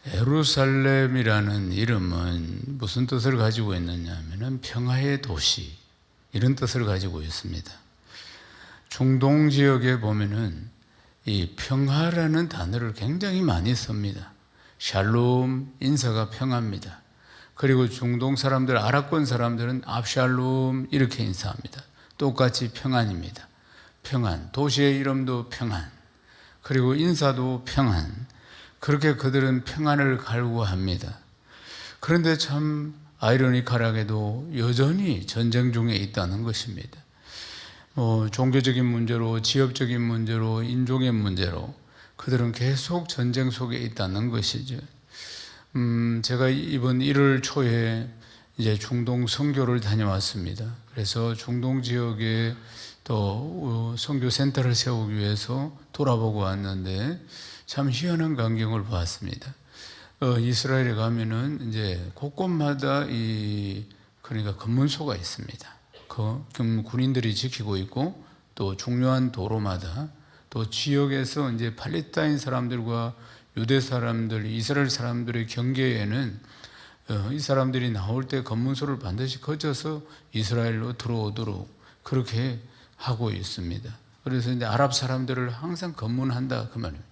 에루살렘이라는 이름은 무슨 뜻을 가지고 있느냐 하면은 평화의 도시, 이런 뜻을 가지고 있습니다. 중동 지역에 보면은 이 평화라는 단어를 굉장히 많이 씁니다. 샬롬, 인사가 평화입니다. 그리고 중동 사람들, 아랍권 사람들은 압샬롬 이렇게 인사합니다. 똑같이 평안입니다. 평안, 도시의 이름도 평안, 그리고 인사도 평안. 그렇게 그들은 평안을 갈구합니다. 그런데 참 아이러니컬하게도 여전히 전쟁 중에 있다는 것입니다. 종교적인 문제로, 지역적인 문제로, 인종의 문제로 그들은 계속 전쟁 속에 있다는 것이죠. 제가 이번 1월 초에 이제 중동 선교를 다녀왔습니다. 그래서 중동 지역에 또 선교 센터를 세우기 위해서 돌아보고 왔는데 참 희한한 광경을 보았습니다. 이스라엘에 가면은 이제 곳곳마다 그러니까 검문소가 있습니다. 그 군인들이 지키고 있고, 또 중요한 도로마다, 또 지역에서 이제 팔레스타인 사람들과 유대 사람들, 이스라엘 사람들의 경계에는 이 사람들이 나올 때 검문소를 반드시 거쳐서 이스라엘로 들어오도록 그렇게 하고 있습니다. 그래서 이제 아랍 사람들을 항상 검문한다 그 말입니다.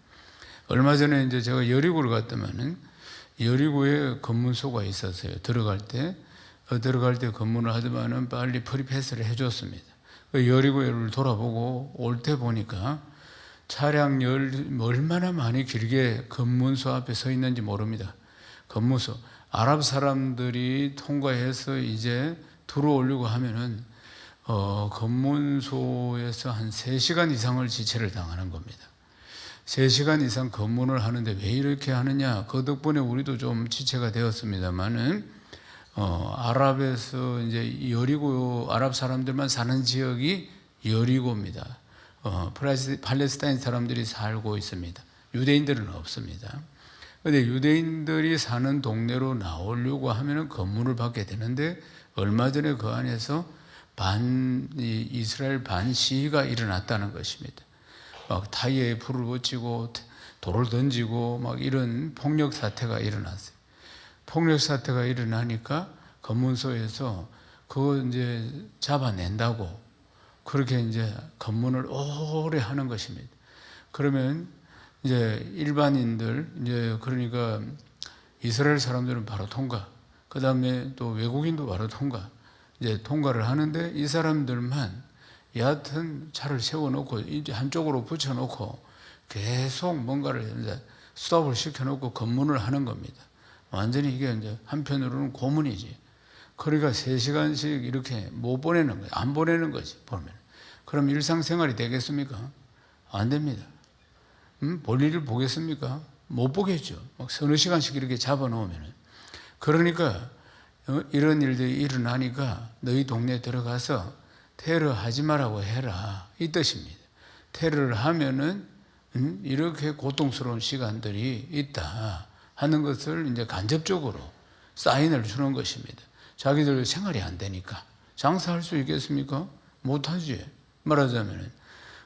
얼마 전에 이제 제가 여리고를 갔더만은 여리고에 검문소가 있었어요. 들어갈 때 검문을 하더만은 빨리 프리패스를 해줬습니다. 여리고를 돌아보고 올 때 보니까 차량이 얼마나 많이 길게 검문소 앞에 서 있는지 모릅니다. 검문소. 아랍 사람들이 통과해서 이제 들어오려고 하면은 검문소에서 한 3시간 이상을 지체를 당하는 겁니다. 3시간 이상 검문을 하는데 왜 이렇게 하느냐? 그 덕분에 우리도 좀 지체가 되었습니다만은 아랍에서 이제 여리고, 아랍 사람들만 사는 지역이 여리고입니다. 팔레스타인 사람들이 살고 있습니다. 유대인들은 없습니다. 그런데 유대인들이 사는 동네로 나오려고 하면은 검문을 받게 되는데, 얼마 전에 그 안에서 이스라엘 반시위가 일어났다는 것입니다. 막 타이어에 불을 붙이고 돌을 던지고 막 이런 폭력 사태가 일어났어요. 폭력 사태가 일어나니까 검문소에서 그거 이제 잡아낸다고 그렇게 이제 검문을 오래 하는 것입니다. 그러면 이제 일반인들, 이제 그러니까 이스라엘 사람들은 바로 통과, 그 다음에 또 외국인도 바로 통과, 이제 통과를 하는데 이 사람들만 여하튼 차를 세워놓고 이제 한쪽으로 붙여놓고 계속 뭔가를 이제 스톱을 시켜놓고 검문을 하는 겁니다. 완전히 이게 이제 한편으로는 고문이지. 그러니까 3시간씩 이렇게 못 보내는 거예요. 안 보내는 거지, 보면. 그럼 일상생활이 되겠습니까? 안 됩니다. 볼일을 보겠습니까? 못 보겠죠. 막 서너 시간씩 이렇게 잡아놓으면. 그러니까 이런 일들이 일어나니까 너희 동네에 들어가서 테러 하지 말라고 해라, 이 뜻입니다. 테러를 하면은 이렇게 고통스러운 시간들이 있다 하는 것을 이제 간접적으로 사인을 주는 것입니다. 자기들 생활이 안 되니까 장사할 수 있겠습니까? 못하지. 말하자면은.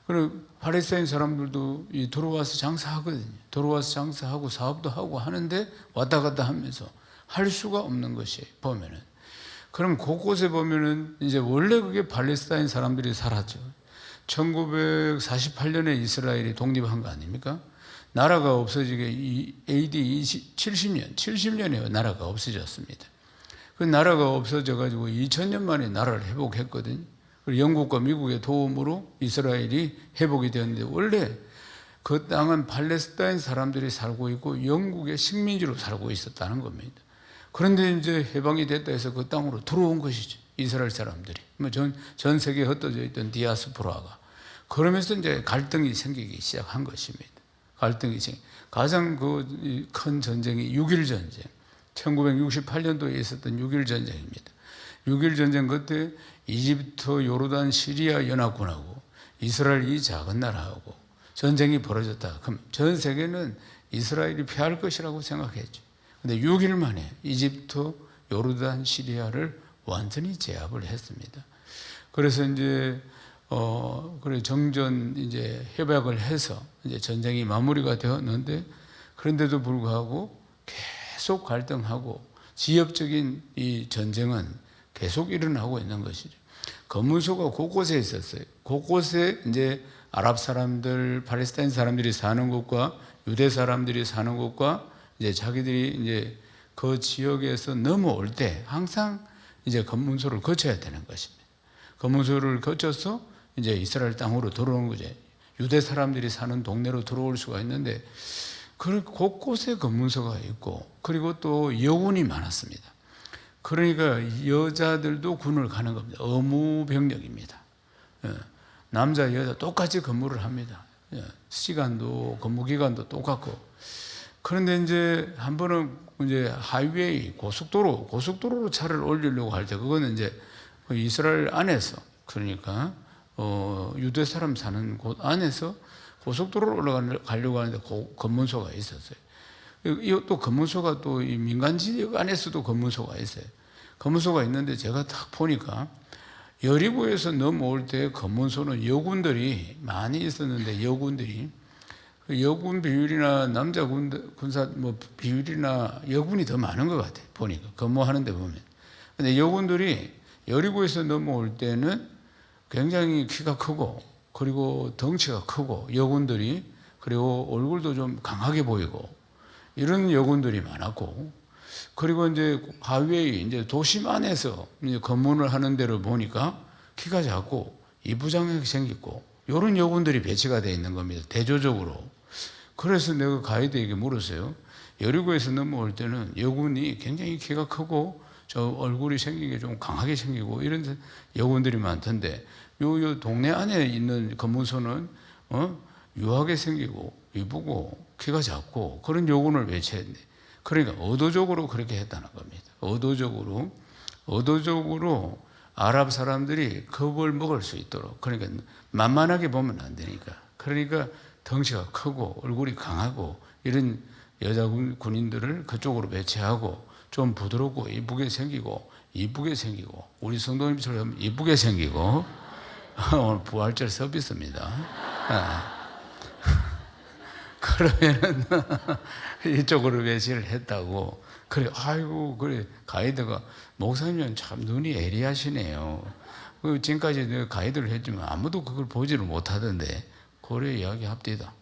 그리고 팔레스타인 사람들도 들어와서 장사하거든요. 들어와서 장사하고 사업도 하고 하는데 왔다 갔다 하면서 할 수가 없는 것이 보면은. 그럼 곳곳에 보면은 이제 원래 그게 팔레스타인 사람들이 살았죠. 1948년에 이스라엘이 독립한 거 아닙니까? 나라가 없어지게 AD 70년에 나라가 없어졌습니다. 그 나라가 없어져가지고 2000년 만에 나라를 회복했거든요. 그리고 영국과 미국의 도움으로 이스라엘이 회복이 되었는데, 원래 그 땅은 팔레스타인 사람들이 살고 있고 영국의 식민지로 살고 있었다는 겁니다. 그런데 이제 해방이 됐다 해서 그 땅으로 들어온 것이죠. 이스라엘 사람들이. 전 세계에 흩어져 있던 디아스포라가. 그러면서 이제 갈등이 생기기 시작한 것입니다. 가장 큰 전쟁이 6.1 전쟁. 1968년도에 있었던 6.1 전쟁입니다. 6.1 전쟁 그때 이집트, 요르단, 시리아 연합군하고 이스라엘 이 작은 나라하고 전쟁이 벌어졌다. 그럼 전 세계는 이스라엘이 패할 것이라고 생각했죠. 근데 6일 만에 이집트, 요르단, 시리아를 완전히 제압을 했습니다. 그래서 이제 그래 정전 이제 협약을 해서 이제 전쟁이 마무리가 되었는데, 그런데도 불구하고 계속 갈등하고 지역적인 이 전쟁은 계속 일어나고 있는 것이죠. 검문소가 곳곳에 있었어요. 곳곳에 이제 아랍 사람들, 팔레스타인 사람들이 사는 곳과 유대 사람들이 사는 곳과 이제 자기들이 이제 그 지역에서 넘어올 때 항상 이제 검문소를 거쳐야 되는 것입니다. 검문소를 거쳐서 이제 이스라엘 땅으로 들어오는 거죠. 유대 사람들이 사는 동네로 들어올 수가 있는데 그 곳곳에 검문소가 있고 그리고 또 여군이 많았습니다. 그러니까 여자들도 군을 가는 겁니다. 의무병력입니다. 남자 여자 똑같이 근무를 합니다. 시간도 근무 기간도 똑같고. 그런데 이제 한 번은 이제 하이웨이 고속도로로 차를 올리려고 할 때 그거는 이제 이스라엘 안에서 그러니까 유대 사람 사는 곳 안에서 고속도로로 올라가려고 하는데 검문소가 있었어요. 또 검문소가 또 이 민간 지역 안에서도 검문소가 있어요. 검문소가 있는데 제가 딱 보니까 여리고에서 넘어올 때 검문소는 여군들이 많이 있었는데 여군들이 그 여군 비율이나 남자 군사 뭐 비율이나 여군이 더 많은 것 같아요. 보니까 근무하는데 보면. 근데 여군들이 여리고에서 넘어올 때는 굉장히 키가 크고 그리고 덩치가 크고 여군들이 그리고 얼굴도 좀 강하게 보이고 이런 여군들이 많았고 그리고 이제 하위에 이제 도심 안에서 이제 검문을 하는 데를 보니까 키가 작고 이부장하게 생겼고 이런 여군들이 배치가 되어 있는 겁니다. 대조적으로. 그래서 내가 가이드에게 물었어요. 여리고에서 넘어올 때는 여군이 굉장히 키가 크고 저 얼굴이 생긴 게 좀 강하게 생기고 이런 여군들이 많던데 요 동네 안에 있는 검문소는 유하게 생기고 이쁘고 키가 작고 그런 여군을 배치했네. 그러니까 의도적으로 그렇게 했다는 겁니다. 의도적으로 아랍 사람들이 겁을 먹을 수 있도록 그러니까 만만하게 보면 안 되니까 그러니까 덩치가 크고 얼굴이 강하고 이런 여자 군인들을 그쪽으로 배치하고 좀 부드럽고 이쁘게 생기고 우리 성도님처럼 이쁘게 생기고 오늘 부활절 서비스입니다. 그러면은 이쪽으로 배치를 했다고. 그래, 아이고, 그래. 가이드가 목사님은 참 눈이 예리하시네요. 지금까지 내가 가이드를 했지만 아무도 그걸 보지를 못하던데, 그래 이야기 합디다.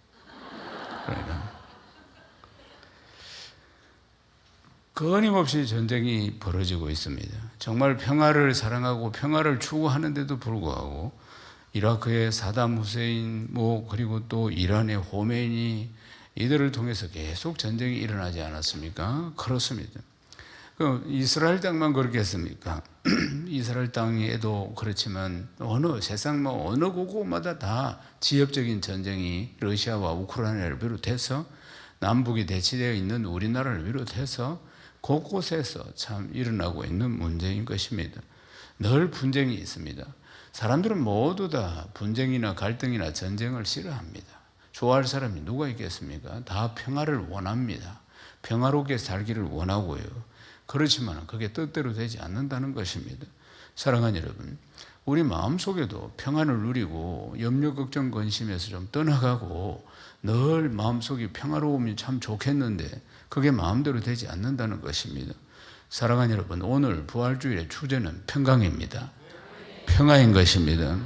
그러니까. 끊임없이 전쟁이 벌어지고 있습니다. 정말 평화를 사랑하고 평화를 추구하는데도 불구하고 이라크의 사담 후세인 그리고 또 이란의 호메니 이들을 통해서 계속 전쟁이 일어나지 않았습니까? 그렇습니다. 이스라엘 땅만 그렇게 했습니까? 이스라엘 땅에도 그렇지만 세상 어느 곳곳마다 다 지역적인 전쟁이 러시아와 우크라이나를 비롯해서 남북이 대치되어 있는 우리나라를 비롯해서 곳곳에서 참 일어나고 있는 문제인 것입니다. 늘 분쟁이 있습니다. 사람들은 모두 다 분쟁이나 갈등이나 전쟁을 싫어합니다. 좋아할 사람이 누가 있겠습니까? 다 평화를 원합니다. 평화롭게 살기를 원하고요. 그렇지만 그게 뜻대로 되지 않는다는 것입니다. 사랑하는 여러분, 우리 마음속에도 평안을 누리고 염려, 걱정, 근심에서 좀 떠나가고 늘 마음속이 평화로우면 참 좋겠는데 그게 마음대로 되지 않는다는 것입니다. 사랑하는 여러분, 오늘 부활주일의 주제는 평강입니다. 평화인 것입니다.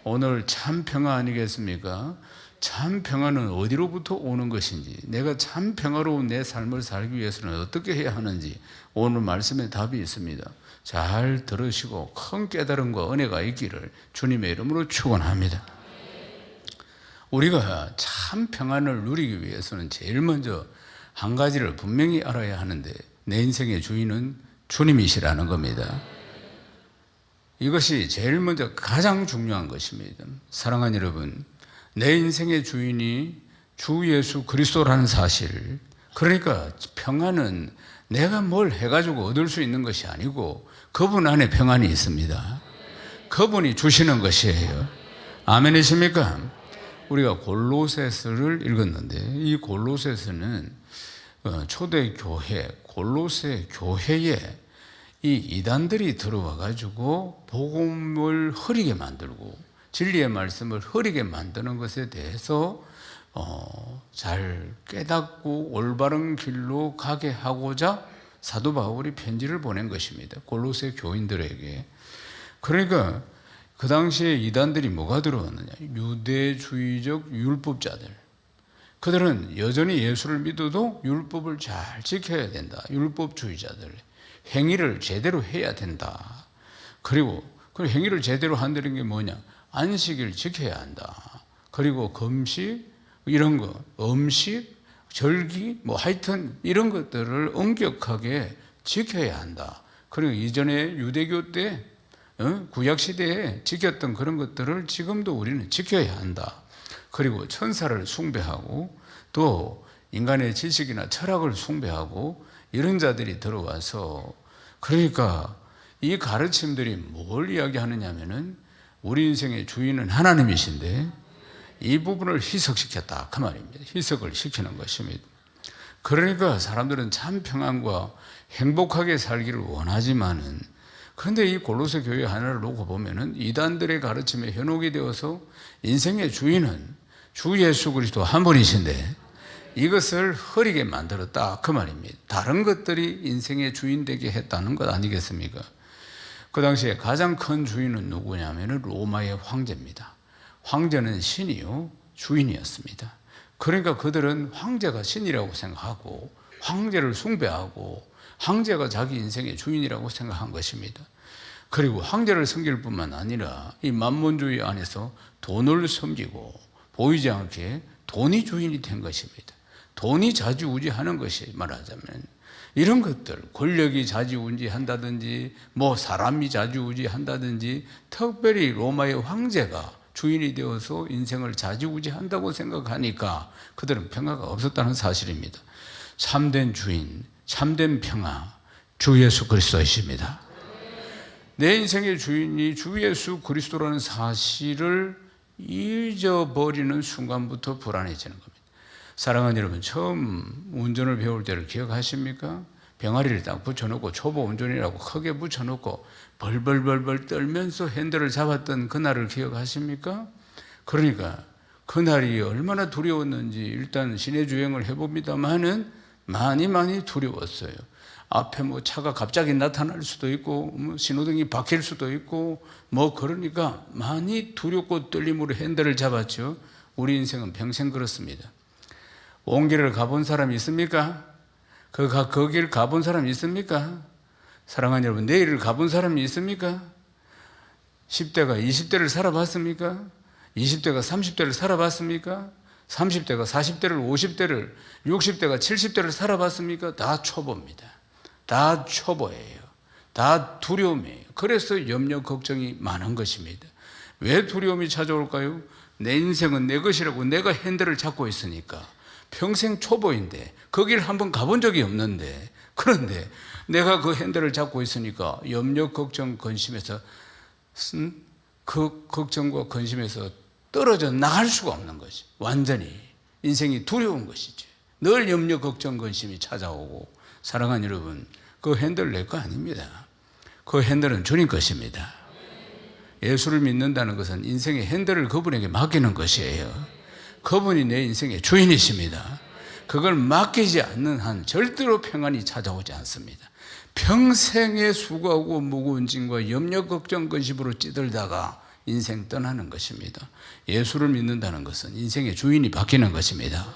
오늘 참 평화 아니겠습니까? 참 평화는 어디로부터 오는 것인지, 내가 참 평화로운 내 삶을 살기 위해서는 어떻게 해야 하는지 오늘 말씀에 답이 있습니다. 잘 들으시고 큰 깨달음과 은혜가 있기를 주님의 이름으로 축원합니다. 우리가 참 평안을 누리기 위해서는 제일 먼저 한 가지를 분명히 알아야 하는데 내 인생의 주인은 주님이시라는 겁니다. 이것이 제일 먼저 가장 중요한 것입니다. 사랑하는 여러분, 내 인생의 주인이 주 예수 그리스도라는 사실, 그러니까 평안은 내가 뭘 해가지고 얻을 수 있는 것이 아니고 그분 안에 평안이 있습니다. 그분이 주시는 것이에요. 아멘이십니까? 우리가 골로새서를 읽었는데 이 골로새서는 초대 교회, 골로새 교회에 이 이단들이 들어와 가지고 복음을 흐리게 만들고 진리의 말씀을 흐리게 만드는 것에 대해서 잘 깨닫고 올바른 길로 가게 하고자 사도 바울이 편지를 보낸 것입니다. 골로새 교인들에게. 그러니까 그 당시에 이단들이 뭐가 들어왔느냐? 유대주의적 율법자들. 그들은 여전히 예수를 믿어도 율법을 잘 지켜야 된다. 율법주의자들. 행위를 제대로 해야 된다. 그리고 그 행위를 제대로 한다는 게 뭐냐? 안식일 지켜야 한다. 그리고 금식, 이런 거, 음식, 절기, 하여튼 이런 것들을 엄격하게 지켜야 한다. 그리고 이전에 유대교 때, 구약시대에 지켰던 그런 것들을 지금도 우리는 지켜야 한다. 그리고 천사를 숭배하고 또 인간의 지식이나 철학을 숭배하고 이런 자들이 들어와서, 그러니까 이 가르침들이 뭘 이야기하느냐 하면은 우리 인생의 주인은 하나님이신데 이 부분을 희석시켰다 그 말입니다. 희석을 시키는 것입니다. 그러니까 사람들은 참 평안과 행복하게 살기를 원하지만은, 그런데 이 골로새 교회 하나를 놓고 보면은 이단들의 가르침에 현혹이 되어서 인생의 주인은 주 예수 그리스도 한 분이신데 이것을 흐리게 만들었다 그 말입니다. 다른 것들이 인생의 주인 되게 했다는 것 아니겠습니까? 그 당시에 가장 큰 주인은 누구냐면 로마의 황제입니다. 황제는 신이요 주인이었습니다. 그러니까 그들은 황제가 신이라고 생각하고 황제를 숭배하고 황제가 자기 인생의 주인이라고 생각한 것입니다. 그리고 황제를 섬길 뿐만 아니라 이 만몬주의 안에서 돈을 섬기고 보이지 않게 돈이 주인이 된 것입니다. 돈이 좌지우지하는 것이 말하자면 이런 것들, 권력이 좌지우지한다든지 사람이 좌지우지한다든지 특별히 로마의 황제가 주인이 되어서 인생을 좌지우지한다고 생각하니까 그들은 평화가 없었다는 사실입니다. 참된 주인, 참된 평화, 주 예수 그리스도이십니다. 내 인생의 주인이 주 예수 그리스도라는 사실을 잊어버리는 순간부터 불안해지는 겁니다. 사랑하는 여러분, 처음 운전을 배울 때를 기억하십니까? 병아리를 딱 붙여놓고 초보 운전이라고 크게 붙여놓고 벌벌벌벌 떨면서 핸들을 잡았던 그날을 기억하십니까? 그러니까 그날이 얼마나 두려웠는지 일단 시내 주행을 해봅니다만은 많이 두려웠어요. 앞에 차가 갑자기 나타날 수도 있고 신호등이 바뀔 수도 있고 그러니까 많이 두렵고 떨림으로 핸들을 잡았죠. 우리 인생은 평생 그렇습니다. 온 길을 가본 사람이 있습니까? 그 길 가본 사람이 있습니까? 사랑하는 여러분, 내일을 가본 사람이 있습니까? 10대가 20대를 살아봤습니까? 20대가 30대를 살아봤습니까? 30대가 40대를 50대를 60대가 70대를 살아봤습니까? 다 초보입니다. 다 초보예요. 다 두려움이에요. 그래서 염려 걱정이 많은 것입니다. 왜 두려움이 찾아올까요? 내 인생은 내 것이라고 내가 핸들을 잡고 있으니까. 평생 초보인데 거기를 한번 가본 적이 없는데, 그런데 내가 그 핸들을 잡고 있으니까 염려 걱정 근심에서 그 걱정과 근심에서 떨어져 나갈 수가 없는 것이, 완전히 인생이 두려운 것이죠. 늘 염려 걱정 근심이 찾아오고. 사랑하는 여러분, 그 핸들 내 거 아닙니다. 그 핸들은 주님 것입니다. 예수를 믿는다는 것은 인생의 핸들을 그분에게 맡기는 것이에요. 그분이 내 인생의 주인이십니다. 그걸 맡기지 않는 한 절대로 평안이 찾아오지 않습니다. 평생에 수고하고 무거운 짐과 염려 걱정 근심으로 찌들다가 인생 떠나는 것입니다. 예수를 믿는다는 것은 인생의 주인이 바뀌는 것입니다.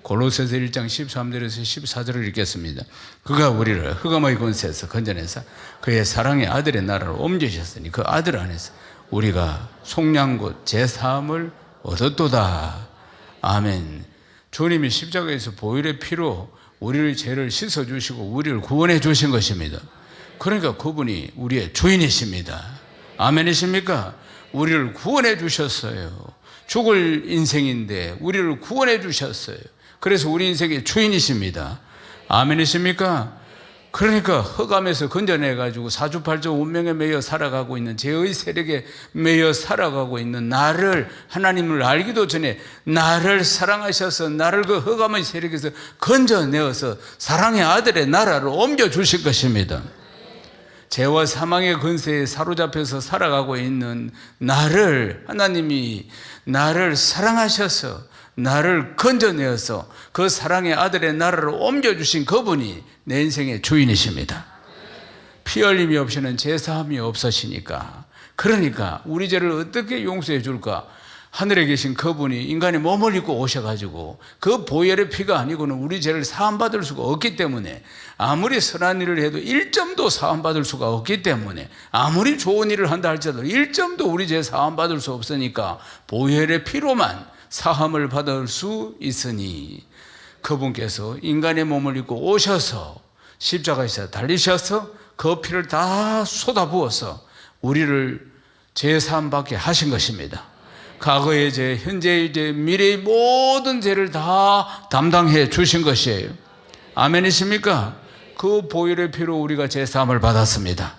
골로새서 1장 13절에서 14절을 읽겠습니다. 그가 우리를 흑암의 권세에서 건져내서 그의 사랑의 아들의 나라로 옮기셨으니 그 아들 안에서 우리가 속량 곧 제사함을 얻었도다. 아멘. 주님이 십자가에서 보혈의 피로 우리의 죄를 씻어주시고 우리를 구원해 주신 것입니다. 그러니까 그분이 우리의 주인이십니다. 아멘이십니까? 우리를 구원해 주셨어요. 죽을 인생인데 우리를 구원해 주셨어요. 그래서 우리 인생의 주인이십니다. 아멘이십니까? 그러니까 흑암에서 건져내가지고 사주팔조 운명에 매여 살아가고 있는, 죄의 세력에 매여 살아가고 있는 나를, 하나님을 알기도 전에 나를 사랑하셔서 나를 그 흑암의 세력에서 건져내어서 사랑의 아들의 나라로 옮겨주실 것입니다. 죄와 사망의 근세에 사로잡혀서 살아가고 있는 나를, 하나님이 나를 사랑하셔서 나를 건져내어서 그 사랑의 아들의 나라로 옮겨주신 그분이 내 인생의 주인이십니다. 피 흘림이 없이는 제사함이 없으시니까, 그러니까 우리 죄를 어떻게 용서해 줄까? 하늘에 계신 그분이 인간의 몸을 입고 오셔가지고 그 보혈의 피가 아니고는 우리 죄를 사함받을 수가 없기 때문에, 아무리 선한 일을 해도 1점도 사함받을 수가 없기 때문에, 아무리 좋은 일을 한다 할지라도 1점도 우리 죄 사함받을 수 없으니까 보혈의 피로만 사함을 받을 수 있으니, 그분께서 인간의 몸을 입고 오셔서 십자가에서 달리셔서 그 피를 다 쏟아부어서 우리를 죄 사함받게 하신 것입니다. 과거의 죄, 현재의 죄, 미래의 모든 죄를 다 담당해 주신 것이에요. 아멘이십니까? 그 보혈의 피로 우리가 죄 사함을 받았습니다.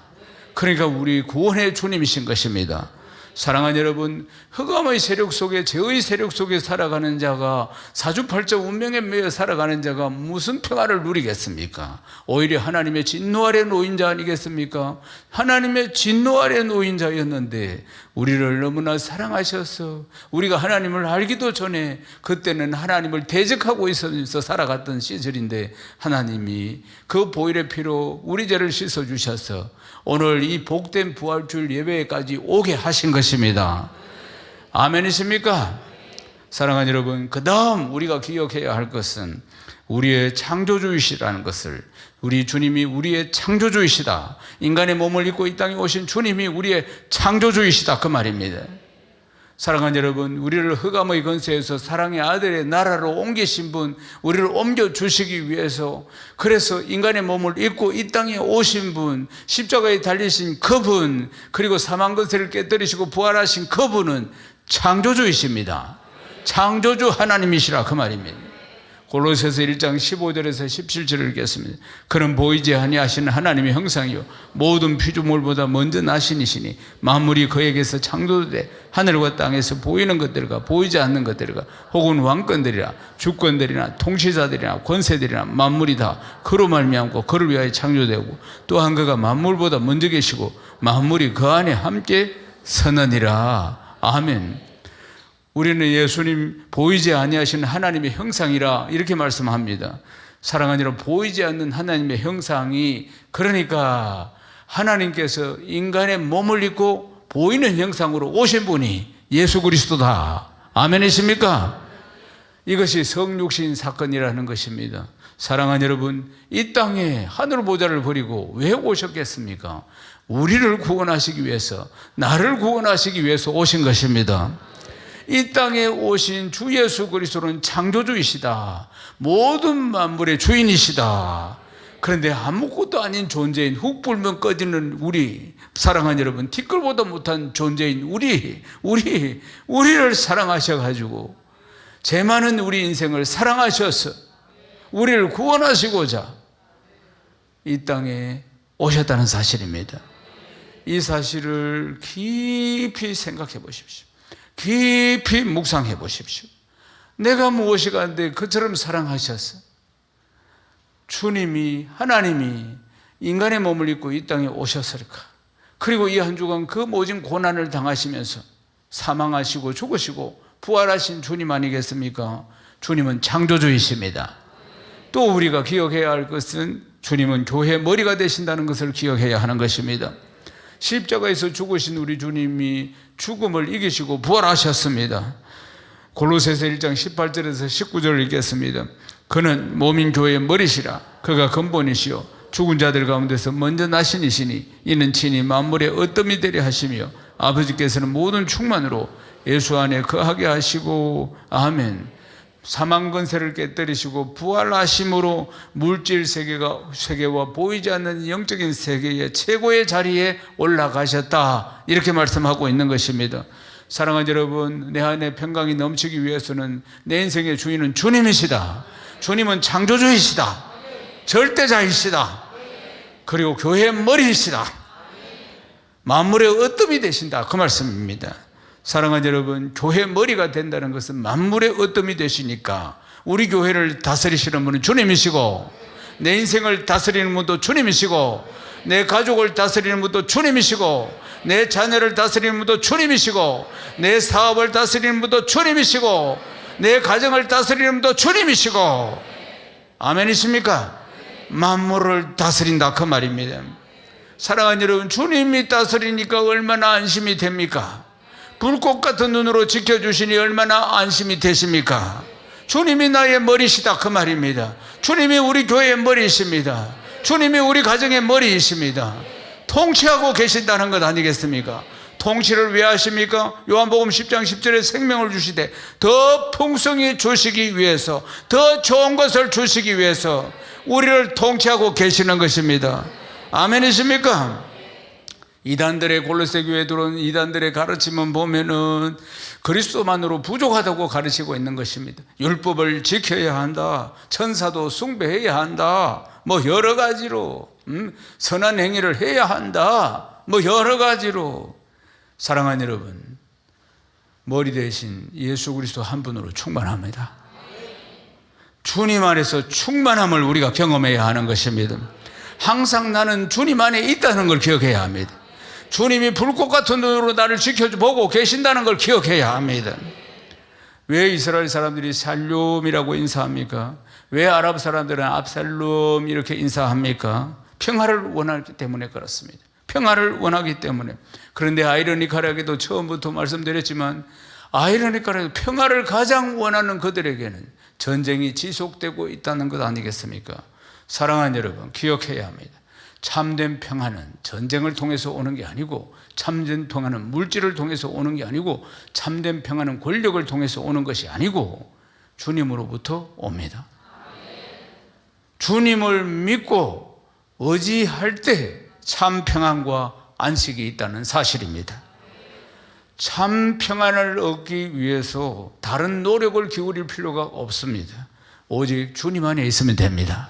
그러니까 우리 구원의 주님이신 것입니다. 사랑하는 여러분, 흑암의 세력 속에, 죄의 세력 속에 살아가는 자가, 사주팔자 운명에 매여 살아가는 자가 무슨 평화를 누리겠습니까? 오히려 하나님의 진노 아래 놓인 자 아니겠습니까? 하나님의 진노 아래 놓인 자였는데 우리를 너무나 사랑하셔서, 우리가 하나님을 알기도 전에 그때는 하나님을 대적하고 있어서 살아갔던 시절인데, 하나님이 그 보혈의 피로 우리 죄를 씻어주셔서 오늘 이 복된 부활주일 예배까지 오게 하신 것입니다. 아멘이십니까? 사랑하는 여러분, 그 다음 우리가 기억해야 할 것은 우리의 창조주이시라는 것을, 우리 주님이 우리의 창조주이시다, 인간의 몸을 입고 이 땅에 오신 주님이 우리의 창조주이시다, 그 말입니다. 사랑하는 여러분, 우리를 흑암의 권세에서 사랑의 아들의 나라로 옮기신 분, 우리를 옮겨주시기 위해서, 그래서 인간의 몸을 입고 이 땅에 오신 분, 십자가에 달리신 그분, 그리고 사망 권세를 깨뜨리시고 부활하신 그분은 창조주이십니다. 창조주 하나님이시라, 그 말입니다. 골로새서 1장 15절에서 17절을 읽겠습니다. 그는 보이지 아니하시는 하나님의 형상이요 모든 피조물보다 먼저 나신이시니 만물이 그에게서 창조돼 하늘과 땅에서 보이는 것들과 보이지 않는 것들과 혹은 왕권들이나 주권들이나 통치자들이나 권세들이나 만물이 다 그로 말미암고 그를 위하여 창조되고, 또한 그가 만물보다 먼저 계시고 만물이 그 안에 함께 서느니라. 아멘. 우리는 예수님 보이지 아니하시는 하나님의 형상이라 이렇게 말씀합니다. 사랑하는 여러분, 보이지 않는 하나님의 형상이, 그러니까 하나님께서 인간의 몸을 입고 보이는 형상으로 오신 분이 예수 그리스도다. 아멘이십니까? 이것이 성육신 사건이라는 것입니다. 사랑하는 여러분, 이 땅에 하늘 보좌를 버리고 왜 오셨겠습니까? 우리를 구원하시기 위해서, 나를 구원하시기 위해서 오신 것입니다. 이 땅에 오신 주 예수 그리스도는 창조주이시다. 모든 만물의 주인이시다. 그런데 아무것도 아닌 존재인, 훅 불면 꺼지는 우리, 사랑하는 여러분, 티끌보다 못한 존재인 우리를 사랑하셔가지고 죄 많은 우리 인생을 사랑하셔서 우리를 구원하시고자 이 땅에 오셨다는 사실입니다. 이 사실을 깊이 생각해 보십시오. 깊이 묵상해 보십시오. 내가 무엇이 간데 그처럼 사랑하셔서 주님이, 하나님이 인간의 몸을 입고 이 땅에 오셨을까? 그리고 이 한 주간 그 모진 고난을 당하시면서 사망하시고 죽으시고 부활하신 주님 아니겠습니까? 주님은 창조주이십니다. 또 우리가 기억해야 할 것은 주님은 교회의 머리가 되신다는 것을 기억해야 하는 것입니다. 십자가에서 죽으신 우리 주님이 죽음을 이기시고 부활하셨습니다. 골로새서 1장 18절에서 19절을 읽겠습니다. 그는 몸인 교회의 머리시라. 그가 근본이시요 죽은 자들 가운데서 먼저 나신이시니 이는 친히 만물의 어뜸이 되려 하시며 아버지께서는 모든 충만으로 예수 안에 거하게 하시고, 아멘. 사망 권세를 깨뜨리시고 부활하심으로 물질 세계와 보이지 않는 영적인 세계의 최고의 자리에 올라가셨다, 이렇게 말씀하고 있는 것입니다. 사랑하는 여러분, 내 안에 평강이 넘치기 위해서는 내 인생의 주인은 주님이시다. 주님은 창조주이시다. 절대자이시다. 그리고 교회의 머리이시다. 만물의 어뜸이 되신다, 그 말씀입니다. 사랑하는 여러분, 교회 머리가 된다는 것은 만물의 어뜸이 되시니까 우리 교회를 다스리시는 분은 주님이시고, 내 인생을 다스리는 분도 주님이시고, 내 가족을 다스리는 분도 주님이시고, 내 자녀를 다스리는 분도 주님이시고, 내 사업을 다스리는 분도 주님이시고, 내 가정을 다스리는 분도 주님이시고, 아멘이십니까? 만물을 다스린다 그 말입니다. 사랑하는 여러분, 주님이 다스리니까 얼마나 안심이 됩니까? 불꽃 같은 눈으로 지켜주시니 얼마나 안심이 되십니까? 주님이 나의 머리시다 그 말입니다. 주님이 우리 교회의 머리이십니다. 주님이 우리 가정의 머리이십니다. 통치하고 계신다는 것 아니겠습니까? 통치를 왜 하십니까? 요한복음 10장 10절에 생명을 주시되 더 풍성히 주시기 위해서, 더 좋은 것을 주시기 위해서 우리를 통치하고 계시는 것입니다. 아멘이십니까? 이단들의, 골로새 교회에 들어온 이단들의 가르침은 보면은 그리스도만으로 부족하다고 가르치고 있는 것입니다. 율법을 지켜야 한다, 천사도 숭배해야 한다, 뭐 여러 가지로 선한 행위를 해야 한다, 뭐 여러 가지로. 사랑하는 여러분, 머리 대신 예수 그리스도 한 분으로 충만합니다. 주님 안에서 충만함을 우리가 경험해야 하는 것입니다. 항상 나는 주님 안에 있다는 걸 기억해야 합니다. 주님이 불꽃 같은 눈으로 나를 지켜보고 계신다는 걸 기억해야 합니다. 왜 이스라엘 사람들이 살룸이라고 인사합니까? 왜 아랍 사람들은 압살롬 이렇게 인사합니까? 평화를 원하기 때문에 그렇습니다. 평화를 원하기 때문에. 그런데 아이러니컬하게도 처음부터 말씀드렸지만, 아이러니컬하게도 평화를 가장 원하는 그들에게는 전쟁이 지속되고 있다는 것 아니겠습니까? 사랑하는 여러분, 기억해야 합니다. 참된 평화는 전쟁을 통해서 오는 게 아니고, 참된 평화는 물질을 통해서 오는 게 아니고, 참된 평화는 권력을 통해서 오는 것이 아니고 주님으로부터 옵니다. 주님을 믿고 의지할 때 참 평안과 안식이 있다는 사실입니다. 참 평안을 얻기 위해서 다른 노력을 기울일 필요가 없습니다. 오직 주님 안에 있으면 됩니다.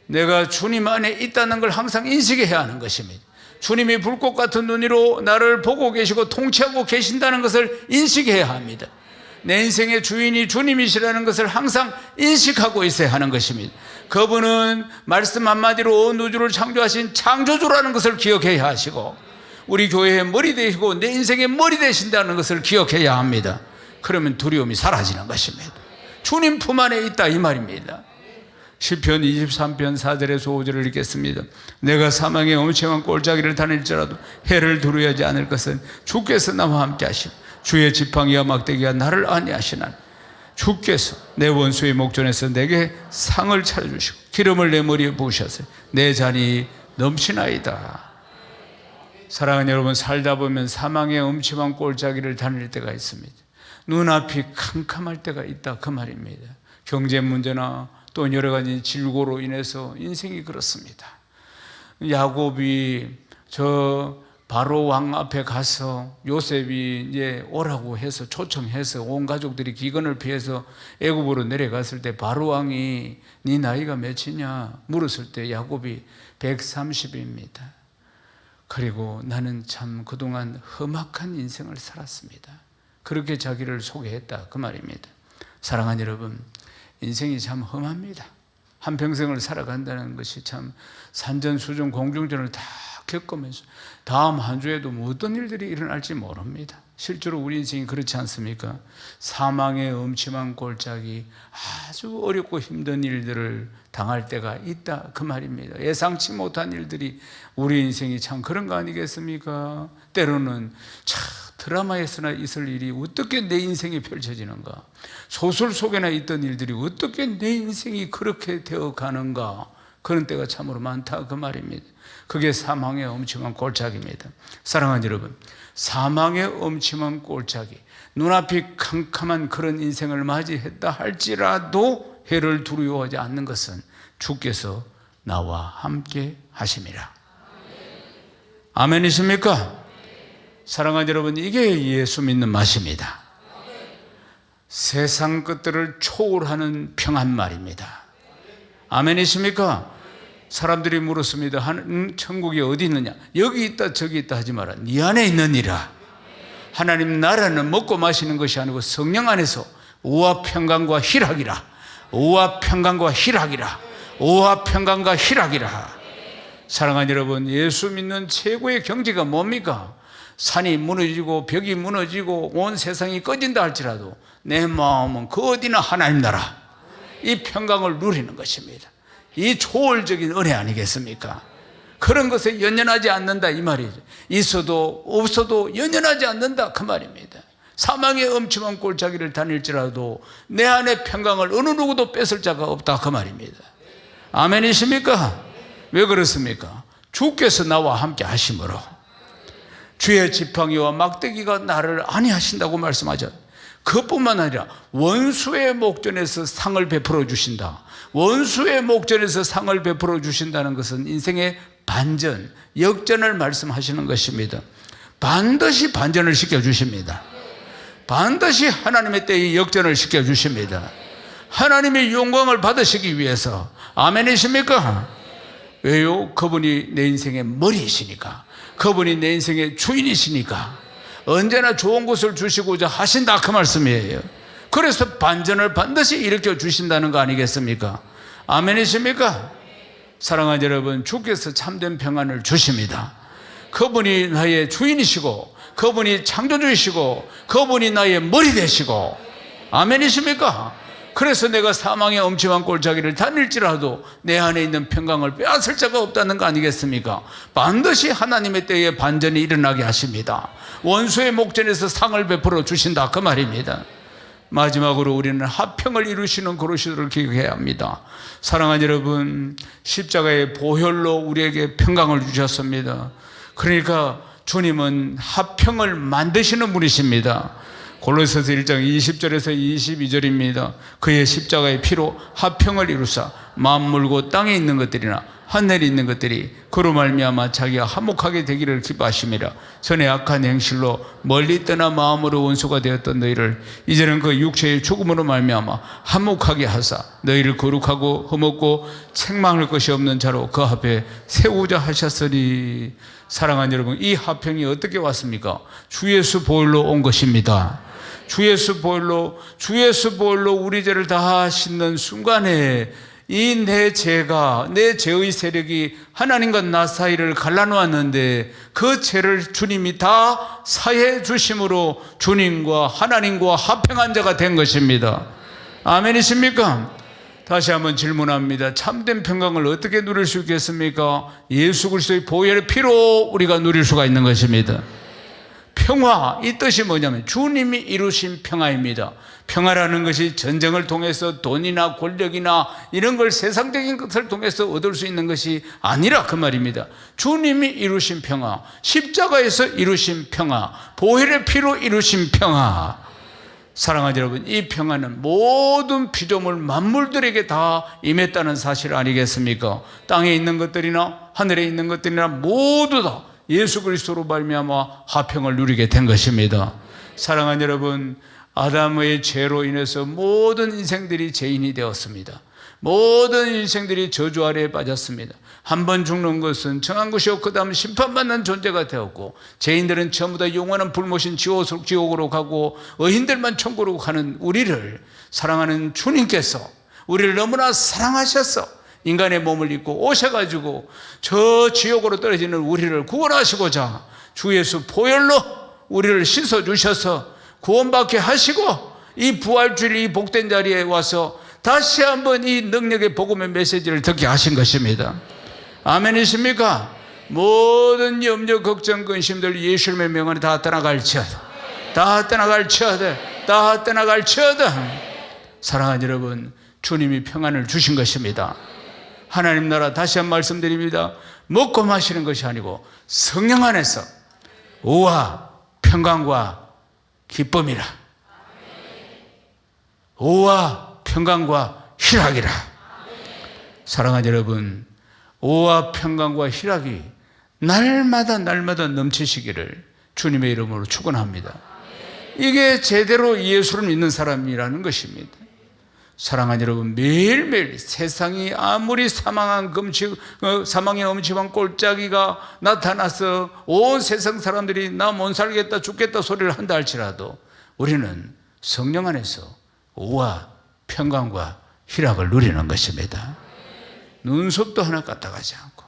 내가 주님 안에 있다는 걸 항상 인식해야 하는 것입니다. 주님이 불꽃 같은 눈으로 나를 보고 계시고 통치하고 계신다는 것을 인식해야 합니다. 내 인생의 주인이 주님이시라는 것을 항상 인식하고 있어야 하는 것입니다. 그분은 말씀 한마디로 온 우주를 창조하신 창조주라는 것을 기억해야 하시고, 우리 교회의 머리 되시고 내 인생의 머리 되신다는 것을 기억해야 합니다. 그러면 두려움이 사라지는 것입니다. 주님 품 안에 있다 이 말입니다. 시편 23편 4절에서 5절을 읽겠습니다. 내가 사망의 엄청난 꼴짜기를 다닐지라도 해를 두려워하지 않을 것은 주께서 나와 함께 하시고 주의 지팡이와 막대기가 나를 안위하시나니 주께서 내 원수의 목전에서 내게 상을 차려주시고 기름을 내 머리에 부으셔서 내 잔이 넘치나이다. 사랑하는 여러분, 살다 보면 사망의 음침한 꼴짜기를 다닐 때가 있습니다. 눈앞이 캄캄할 때가 있다 그 말입니다. 경제 문제나 또 여러 가지 질고로 인해서 인생이 그렇습니다. 야곱이 저 바로 왕 앞에 가서 요셉이 이제 오라고 해서 초청해서 온 가족들이 기근을 피해서 애굽으로 내려갔을 때 바로 왕이 네 나이가 몇이냐 물었을 때 야곱이 130입니다. 그리고 나는 참 그동안 험악한 인생을 살았습니다. 그렇게 자기를 소개했다 그 말입니다. 사랑하는 여러분, 인생이 참 험합니다. 한평생을 살아간다는 것이 참 산전수전 공중전을 다 겪으면서 다음 한 주에도 어떤 일들이 일어날지 모릅니다. 실제로 우리 인생이 그렇지 않습니까? 사망의 음침한 골짜기, 아주 어렵고 힘든 일들을 당할 때가 있다 그 말입니다. 예상치 못한 일들이 우리 인생이 참 그런 거 아니겠습니까? 때로는 참 드라마에서나 있을 일이 어떻게 내 인생이 펼쳐지는가, 소설 속에나 있던 일들이 어떻게 내 인생이 그렇게 되어 가는가, 그런 때가 참으로 많다 그 말입니다. 그게 사망의 엄침한 골짜기입니다. 사랑하는 여러분, 사망의 엄침한 골짜기, 눈앞이 캄캄한 그런 인생을 맞이했다 할지라도 해를 두려워하지 않는 것은 주께서 나와 함께 하심이라. 아멘이십니까? 사랑하는 여러분, 이게 예수 믿는 맛입니다. 세상 것들을 초월하는 평안 말입니다. 아멘이십니까? 사람들이 물었습니다. 천국이 어디 있느냐? 여기 있다 저기 있다 하지 마라. 네 안에 있느니라. 하나님 나라는 먹고 마시는 것이 아니고 성령 안에서 오와 평강과 희락이라. 오와 평강과 희락이라. 오와 평강과 희락이라. 사랑하는 여러분, 예수 믿는 최고의 경지가 뭡니까? 산이 무너지고 벽이 무너지고 온 세상이 꺼진다 할지라도 내 마음은 그 어디나 하나님 나라, 이 평강을 누리는 것입니다. 이 초월적인 은혜 아니겠습니까? 그런 것에 연연하지 않는다 이 말이죠. 있어도 없어도 연연하지 않는다 그 말입니다. 사망의 엄침한 골짜기를 다닐지라도 내 안에 평강을 어느 누구도 뺏을 자가 없다 그 말입니다. 아멘이십니까? 왜 그렇습니까? 주께서 나와 함께 하심으로 주의 지팡이와 막대기가 나를 안위하신다고 말씀하죠. 그것뿐만 아니라 원수의 목전에서 상을 베풀어 주신다. 원수의 목전에서 상을 베풀어 주신다는 것은 인생의 반전, 역전을 말씀하시는 것입니다. 반드시 반전을 시켜주십니다. 반드시 하나님의 때에 역전을 시켜주십니다. 하나님의 영광을 받으시기 위해서. 아멘이십니까? 왜요? 그분이 내 인생의 머리이시니까, 그분이 내 인생의 주인이시니까 언제나 좋은 것을 주시고자 하신다 그 말씀이에요. 그래서 반전을 반드시 일으켜 주신다는 거 아니겠습니까? 아멘이십니까? 사랑하는 여러분, 주께서 참된 평안을 주십니다. 그분이 나의 주인이시고, 그분이 창조주이시고, 그분이 나의 머리 되시고. 아멘이십니까? 그래서 내가 사망의 엄침한 골짜기를 다닐지라도 내 안에 있는 평강을 빼앗을 자가 없다는 거 아니겠습니까? 반드시 하나님의 때에 반전이 일어나게 하십니다. 원수의 목전에서 상을 베풀어 주신다 그 말입니다. 마지막으로 우리는 화평을 이루시는 그릇을 기억해야 합니다. 사랑하는 여러분, 십자가의 보혈로 우리에게 평강을 주셨습니다. 그러니까 주님은 화평을 만드시는 분이십니다. 골로새서 1장 20절에서 22절입니다. 그의 십자가의 피로 화평을 이루사 만물고 땅에 있는 것들이나 하늘에 있는 것들이 그로 말미암아 자기가 화목하게 되기를 기뻐하심이라. 전에 악한 행실로 멀리 떠나 마음으로 원수가 되었던 너희를 이제는 그 육체의 죽음으로 말미암아 화목하게 하사 너희를 거룩하고 흠없고 책망할 것이 없는 자로 그 앞에 세우자 하셨으니. 사랑하는 여러분, 이 화평이 어떻게 왔습니까? 주 예수 보혈로 온 것입니다. 주 예수 보혈로 우리 죄를 다 씻는 순간에 이 내 죄가, 내 죄의 세력이 하나님과 나 사이를 갈라놓았는데 그 죄를 주님이 다 사해 주심으로 주님과 하나님과 화평한 자가 된 것입니다. 아멘이십니까? 다시 한번 질문합니다. 참된 평강을 어떻게 누릴 수 있겠습니까? 예수 그리스도의 보혈의 피로 우리가 누릴 수가 있는 것입니다. 평화, 이 뜻이 뭐냐면 주님이 이루신 평화입니다. 평화라는 것이 전쟁을 통해서 돈이나 권력이나 이런 걸 세상적인 것을 통해서 얻을 수 있는 것이 아니라 그 말입니다. 주님이 이루신 평화, 십자가에서 이루신 평화, 보혈의 피로 이루신 평화. 사랑하는 여러분, 이 평화는 모든 피조물 만물들에게 다 임했다는 사실 아니겠습니까? 땅에 있는 것들이나 하늘에 있는 것들이나 모두 다 예수 그리스도로 말미암아 화평을 누리게 된 것입니다. 사랑하는 여러분, 아담의 죄로 인해서 모든 인생들이 죄인이 되었습니다. 모든 인생들이 저주 아래에 빠졌습니다. 한 번 죽는 것은 정한 것이었고 그 다음 심판받는 존재가 되었고, 죄인들은 전부 다 영원한 불못인 지옥으로 가고 의인들만 천국으로 가는 우리를 사랑하는 주님께서 우리를 너무나 사랑하셔서 인간의 몸을 입고 오셔가지고 저 지옥으로 떨어지는 우리를 구원하시고자 주 예수 보혈로 우리를 씻어주셔서 구원받게 하시고, 이 부활주일 이 복된 자리에 와서 다시 한번 이 능력의 복음의 메시지를 듣게 하신 것입니다. 아멘이십니까? 모든 염려, 걱정, 근심들 예수님의 명언에 다 떠나갈지어다. 다 떠나갈지어다. 다 떠나갈지어다. 사랑하는 여러분, 주님이 평안을 주신 것입니다. 하나님 나라, 다시 한 말씀드립니다. 먹고 마시는 것이 아니고 성령 안에서 오와 평강과 기쁨이라, 오와 평강과 희락이라. 사랑하는 여러분, 오와 평강과 희락이 날마다 넘치시기를 주님의 이름으로 축원합니다. 이게 제대로 예수를 믿는 사람이라는 것입니다. 사랑하는 여러분, 매일매일 세상이 아무리 사망의 엄침한 골짜기가 나타나서 온 세상 사람들이 나 못 살겠다 죽겠다 소리를 한다 할지라도 우리는 성령 안에서 오와 평강과 희락을 누리는 것입니다. 눈썹도 하나 까딱하지 않고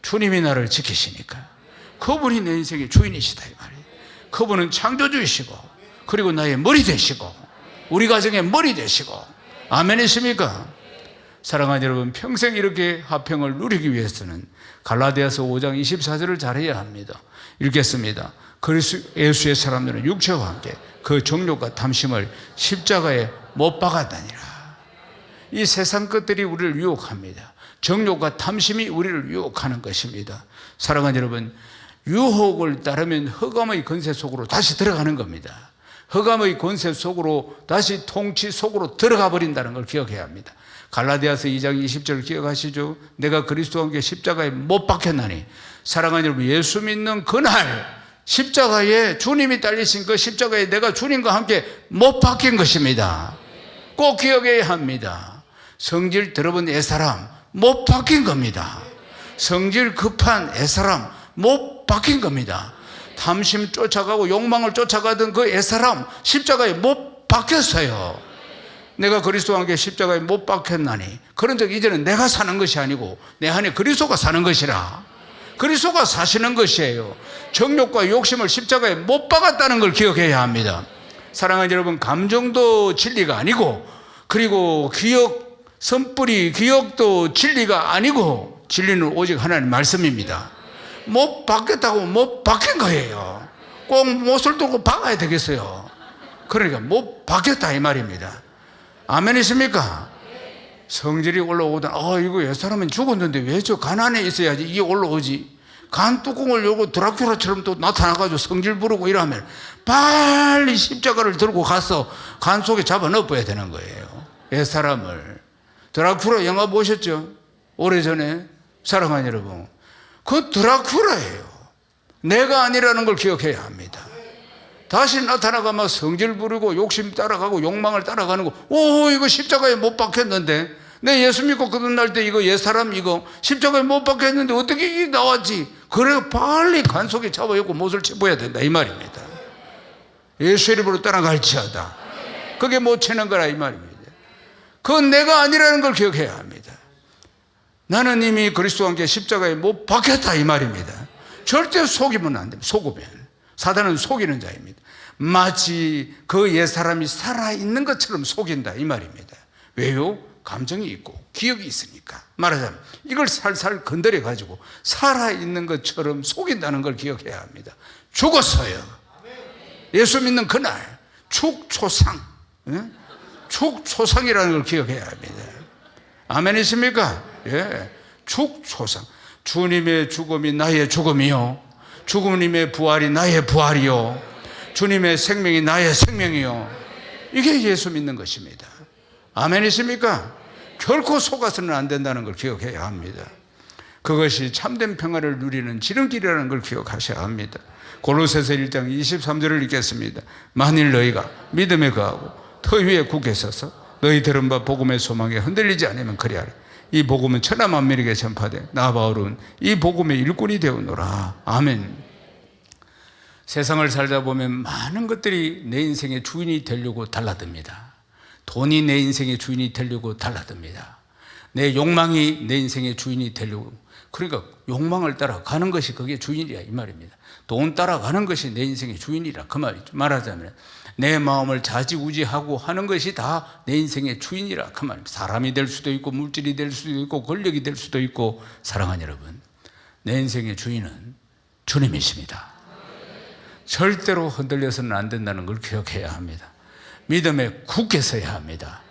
주님이 나를 지키시니까, 그분이 내 인생의 주인이시다 이 말이에요. 그분은 창조주이시고 그리고 나의 머리 되시고 우리 가정의 머리 되시고 아멘이십니까? 사랑하는 여러분, 평생 이렇게 화평을 누리기 위해서는 갈라디아서 5장 24절을 잘해야 합니다. 읽겠습니다. 그리스도 예수의 사람들은 육체와 함께 그 정욕과 탐심을 십자가에 못 박았다니라. 이 세상 것들이 우리를 유혹합니다. 정욕과 탐심이 우리를 유혹하는 것입니다. 사랑하는 여러분, 유혹을 따르면 흑암의 권세 속으로 다시 들어가는 겁니다. 흑암의 권세 속으로 다시 통치 속으로 들어가 버린다는 걸 기억해야 합니다. 갈라디아서 2장 20절 기억하시죠? 내가 그리스도와 함께 십자가에 못 박혔나니. 사랑하는 여러분, 예수 믿는 그날 십자가에 주님이 달리신 그 십자가에 내가 주님과 함께 못 박힌 것입니다. 꼭 기억해야 합니다. 성질 들어본 애사람 못 박힌 겁니다. 성질 급한 애사람 못 박힌 겁니다. 탐심 쫓아가고 욕망을 쫓아가던 그 애사람 십자가에 못 박혔어요. 내가 그리스도와 함께 십자가에 못 박혔나니. 그런 적 이제는 내가 사는 것이 아니고 내 안에 그리스도가 사는 것이라. 그리스도가 사시는 것이에요. 정욕과 욕심을 십자가에 못 박았다는 걸 기억해야 합니다. 사랑하는 여러분, 감정도 진리가 아니고 그리고 기억, 선뿌리 기억도 진리가 아니고 진리는 오직 하나님 말씀입니다. 못 박혔다고 못 박힌 거예요. 꼭 못을 두고 박아야 되겠어요. 그러니까 못 박혔다 이 말입니다. 아멘이십니까? 성질이 올라오던 이거 옛사람은 죽었는데 왜 저 간 안에 있어야지 이게 올라오지. 간 뚜껑을 열고 드라큘라처럼 또 나타나가지고 성질 부르고 이러면 빨리 십자가를 들고 가서 간 속에 잡아 넣어야 되는 거예요. 옛사람을. 드라큘라 영화 보셨죠? 오래전에. 사랑하는 여러분, 그 드라큘라예요. 내가 아니라는 걸 기억해야 합니다. 다시 나타나가 막 성질 부리고 욕심 따라가고 욕망을 따라가는 거. 이거 십자가에 못 박혔는데 내 예수 믿고 거듭날 때 이거 옛사람 이거 십자가에 못 박혔는데 어떻게 이게 나왔지? 그래 빨리 간 속에 잡아갖고 못을 쳐봐야 된다 이 말입니다. 예수 이름으로 떠나갈지어다. 그게 못 채는 거라 이 말입니다. 그건 내가 아니라는 걸 기억해야 합니다. 나는 이미 그리스도와 함께 십자가에 못 박혔다 이 말입니다. 절대 속이면 안 됩니다. 속으면 사단은 속이는 자입니다. 마치 그 옛사람이 살아있는 것처럼 속인다 이 말입니다. 왜요? 감정이 있고 기억이 있으니까. 말하자면 이걸 살살 건드려 가지고 살아있는 것처럼 속인다는 걸 기억해야 합니다. 죽었어요. 예수 믿는 그날 축초상, 축초상이라는 걸 기억해야 합니다. 아멘이십니까? 예, 축초상. 주님의 죽음이 나의 죽음이요, 주님의 부활이 나의 부활이요, 주님의 생명이 나의 생명이요. 이게 예수 믿는 것입니다. 아멘이십니까? 결코 속아서는 안 된다는 걸 기억해야 합니다. 그것이 참된 평화를 누리는 지름길이라는 걸 기억하셔야 합니다. 골로새서 1장 23절을 읽겠습니다. 만일 너희가 믿음에 거하고 터 위에 굳게 서서 너희 들은 바 복음의 소망에 흔들리지 않으면 그리하라. 이 복음은 천하 만민에게 전파돼 나 바울은 이 복음의 일꾼이 되었노라. 아멘. 세상을 살다 보면 많은 것들이 내 인생의 주인이 되려고 달라듭니다. 돈이 내 인생의 주인이 되려고 달라듭니다. 내 욕망이 내 인생의 주인이 되려고. 그러니까 욕망을 따라가는 것이 그게 주인이야 이 말입니다. 돈 따라가는 것이 내 인생의 주인이라 그 말이죠. 말하자면 내 마음을 좌지우지하고 하는 것이 다 내 인생의 주인이라 그 말입니다. 사람이 될 수도 있고 물질이 될 수도 있고 권력이 될 수도 있고. 사랑하는 여러분, 내 인생의 주인은 주님이십니다. 절대로 흔들려서는 안 된다는 걸 기억해야 합니다. 믿음에 굳게 서야 합니다.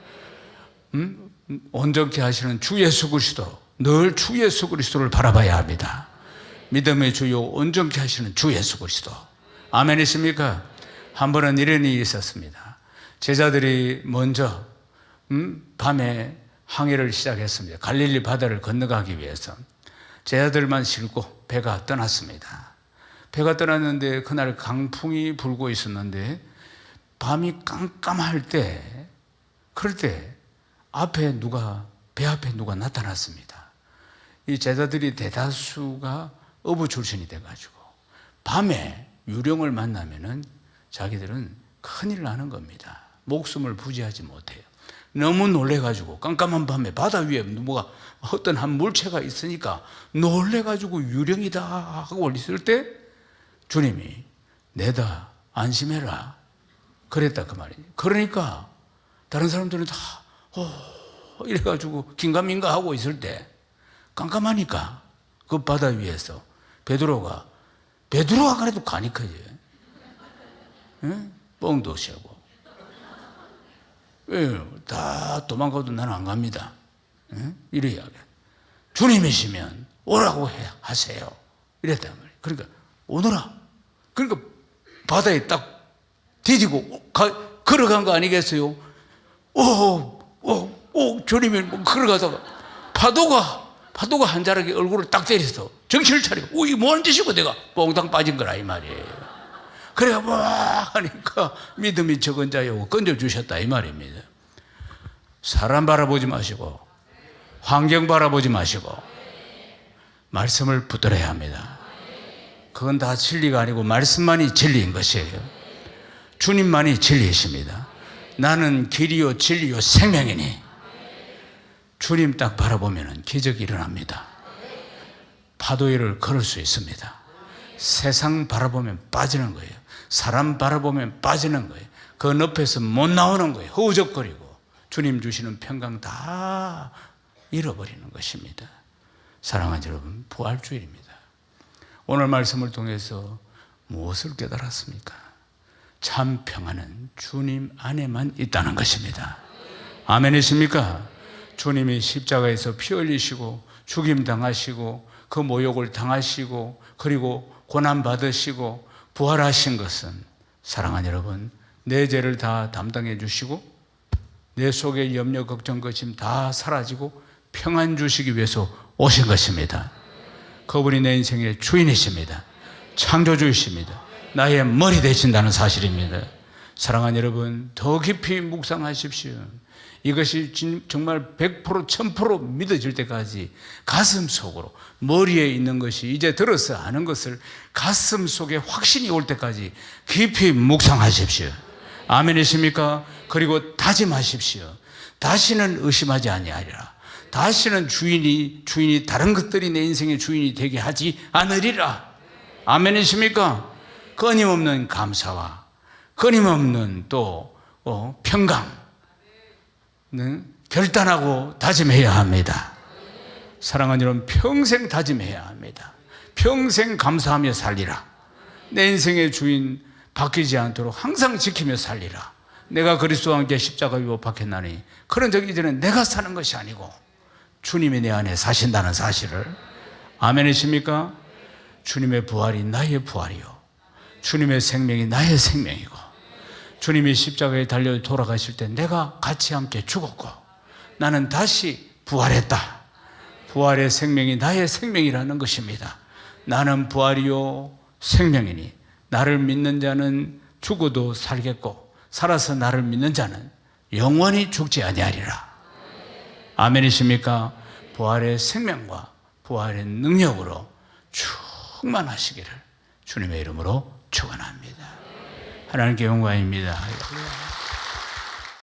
온전케 하시는 주 예수 그리스도, 늘 주 예수 그리스도를 바라봐야 합니다. 믿음의 주요 온전케 하시는 주 예수 그리스도. 아멘이십니까? 한 번은 이런 일이 있었습니다. 제자들이 먼저 밤에 항해를 시작했습니다. 갈릴리 바다를 건너가기 위해서. 제자들만 싣고 배가 떠났습니다. 배가 떠났는데 그날 강풍이 불고 있었는데 밤이 깜깜할 때, 그럴 때 배 앞에 누가 나타났습니다. 이 제자들이 대다수가 어부 출신이 돼가지고 밤에 유령을 만나면은 자기들은 큰일 나는 겁니다. 목숨을 부지하지 못해요. 너무 놀래가지고 깜깜한 밤에 바다 위에 뭐가 어떤 한 물체가 있으니까 놀래가지고 유령이다 하고 있을 때 주님이 내다 안심해라 그랬다 그 말이에요. 그러니까 다른 사람들은 다 이래가지고 긴가민가 하고 있을 때 깜깜하니까 그 바다 위에서 베드로가 그래도 간이 크지. 응? 뻥도 세고. 다 도망가도 나는 안 갑니다. 응? 이래 이야기. 주님이시면 오라고 하세요. 이랬단 말이에요. 그러니까 오너라. 그러니까 바다에 딱 디디고 걸어간 거 아니겠어요? 주님이 뭐 걸어가다가 파도가 한 자락에 얼굴을 딱 때려서 정신을 차리고 이게 뭐하는 짓이고 내가 뽕당 빠진 거라 이 말이에요. 그래가 뭐 하니까 믿음이 적은 자요 건져주셨다 이 말입니다. 사람 바라보지 마시고 환경 바라보지 마시고 말씀을 붙들어야 합니다. 그건 다 진리가 아니고 말씀만이 진리인 것이에요. 주님만이 진리이십니다. 나는 길이요 진리요 생명이니 주님 딱 바라보면 기적이 일어납니다. 파도 위를 걸을 수 있습니다. 세상 바라보면 빠지는 거예요. 사람 바라보면 빠지는 거예요. 그 늪에서 못 나오는 거예요. 허우적거리고 주님 주시는 평강 다 잃어버리는 것입니다. 사랑하는 여러분, 부활주일입니다. 오늘 말씀을 통해서 무엇을 깨달았습니까? 참 평안은 주님 안에만 있다는 것입니다. 아멘이십니까? 주님이 십자가에서 피 흘리시고 죽임 당하시고 그 모욕을 당하시고 그리고 고난 받으시고 부활하신 것은 사랑하는 여러분, 내 죄를 다 담당해 주시고 내 속의 염려, 걱정, 근심 다 사라지고 평안 주시기 위해서 오신 것입니다. 그분이 내 인생의 주인이십니다. 창조주이십니다. 나의 머리 되신다는 사실입니다. 사랑하는 여러분, 더 깊이 묵상하십시오. 이것이 정말 100% 1000% 믿어질 때까지 가슴 속으로 머리에 있는 것이 이제 들어서 아는 것을 가슴 속에 확신이 올 때까지 깊이 묵상하십시오. 아멘이십니까? 그리고 다짐하십시오. 다시는 의심하지 아니하리라. 다시는 주인이 다른 것들이 내 인생의 주인이 되게 하지 않으리라. 아멘이십니까? 끊임없는 감사와 끊임없는 또 평강 결단하고 다짐해야 합니다. 사랑하는 여러분, 평생 다짐해야 합니다. 평생 감사하며 살리라. 내 인생의 주인 바뀌지 않도록 항상 지키며 살리라. 내가 그리스도와 함께 십자가 위에 못 박혔나니 그런 적 이제는 내가 사는 것이 아니고 주님이 내 안에 사신다는 사실을. 아멘이십니까? 주님의 부활이 나의 부활이요 주님의 생명이 나의 생명이고 주님이 십자가에 달려 돌아가실 때 내가 같이 함께 죽었고 나는 다시 부활했다. 부활의 생명이 나의 생명이라는 것입니다. 나는 부활이요 생명이니 나를 믿는 자는 죽어도 살겠고 살아서 나를 믿는 자는 영원히 죽지 아니하리라. 아멘이십니까? 부활의 생명과 부활의 능력으로 충만하시기를 주님의 이름으로 축원합니다. 하나님께 영광입니다.